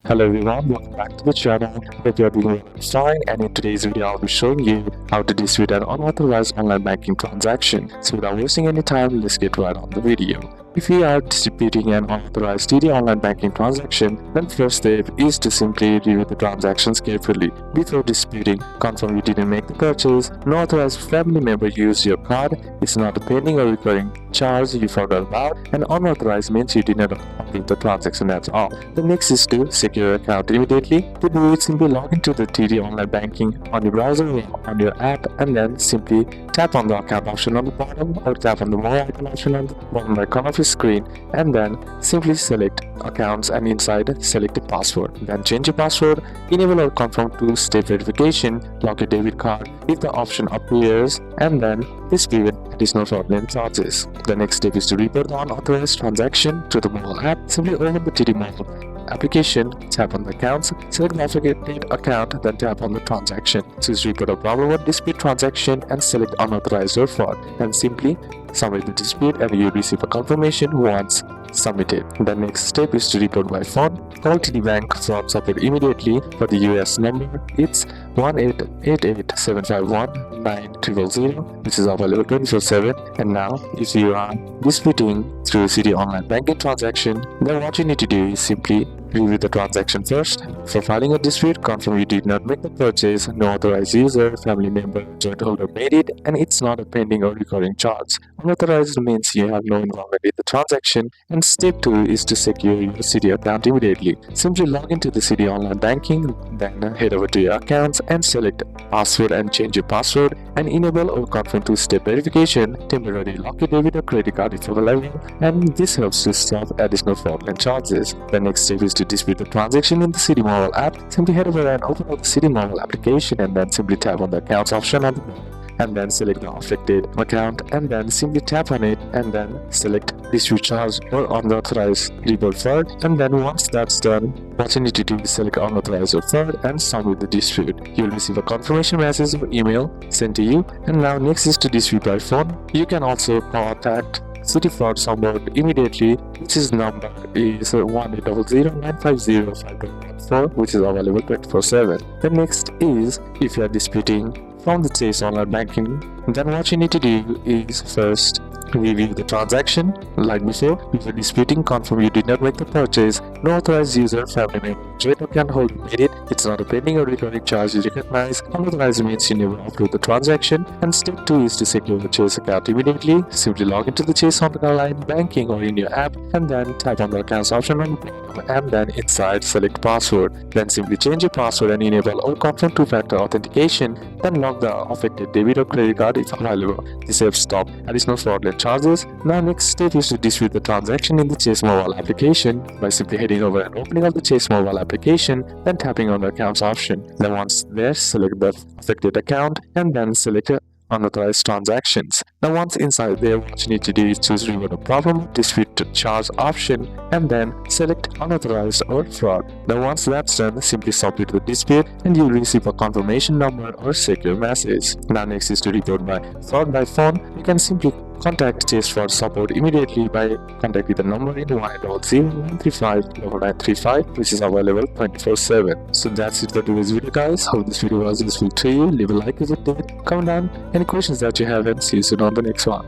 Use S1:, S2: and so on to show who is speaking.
S1: Hello everyone, welcome back to the channel. Hope you are doing fine, and in today's video I'll be showing you how to dispute an unauthorized online banking transaction. So without wasting any time, let's get right on the video. If you are disputing an unauthorized online banking transaction, then first step is to simply review the transactions carefully. Before disputing, confirm you didn't make the purchase, no authorized family member used your card, it's not a pending or recurring charge you forgot about, and unauthorized means you did not complete the transaction at all. The next is to secure your account immediately. To do it, simply log into the TD online banking on your browser or on your app, and then simply tap on the account option on the bottom or tap on the more icon option on the bottom right corner of your screen, and then simply select accounts and inside select the password. Then change your password, enable or confirm two-step verification, lock your debit card if the option appears, and then dispute additional fraudulent charges. The next step is to report the unauthorized transaction to the mobile app. Simply open the TD mobile application, tap on the accounts, select the affected account, then tap on the transaction. Choose report a problem or dispute transaction and select unauthorized or fraud, and simply submit the dispute and you receive a confirmation once submitted. The next step is to report by phone. Call TD Bank fraud support immediately. For the US number, it's 1-888-751-9000, which is available 24/7. And now, if you are disputing through citi online banking transaction, then what you need to do is simply review the transaction first. For filing a dispute, confirm you did not make the purchase, no authorized user, family member, joint holder made it, and it's not a pending or recurring charge. Unauthorized means you have no involvement in the transaction. And step 2 is to secure your citi account immediately. Simply log into the citi online banking, then head over to your accounts and select password and change your password, and enable or confirm two-step verification. Temporarily lock your debit or credit card if available, and this helps to stop additional fraudulent charges. The next step is to dispute the transaction in the citi mobile app. Simply head over and open up the citi mobile application, and then simply tap on the accounts option on the bottom, and then select the affected account, and then simply tap on it and then select dispute charge or unauthorized report fraud. And then once that's done, what you need to do is select unauthorized or fraud and submit the dispute. You will receive a confirmation message or email sent to you. And now next is to dispute by phone. You can also contact citi fraud support immediately, which is number is 1-800-950-5114, which is available 24/7. The next is, if you are disputing from the Chase online banking, then what you need to do is first review the transaction. Like before, if you're disputing, confirm you did not make the purchase, no authorized user, family member, joint account holder made it, it's not a pending or recurring charge you recognize, unauthorized means you never upload the transaction. And step 2 is to secure the Chase account immediately. Simply log into the Chase online banking or in your app, and then tap on the accounts option on the bottom, and then inside select password. Then simply change your password and enable or confirm two-factor authentication. Then log the affected debit or credit card if available. This helps stop additional fraudulent charges. Now next step is to dispute the transaction in the Chase mobile application by simply heading over and opening up the Chase mobile application, then tapping on the accounts option. Then once there, select the affected account and then select unauthorized transactions. Now once inside there, what you need to do is choose report a problem, dispute to charge option, and then select unauthorized or fraud. Now once that's done, simply submit the dispute and you'll receive a confirmation number or secure message. Now next is to report by fraud by phone. You can simply contact Chase fraud support immediately by contacting the number in 1-800-935-9935, which is available 24/7. So that's it for today's video, guys. Hope this video was useful to you. Leave a like if it did, comment down any questions that you have, and see you soon on the next one.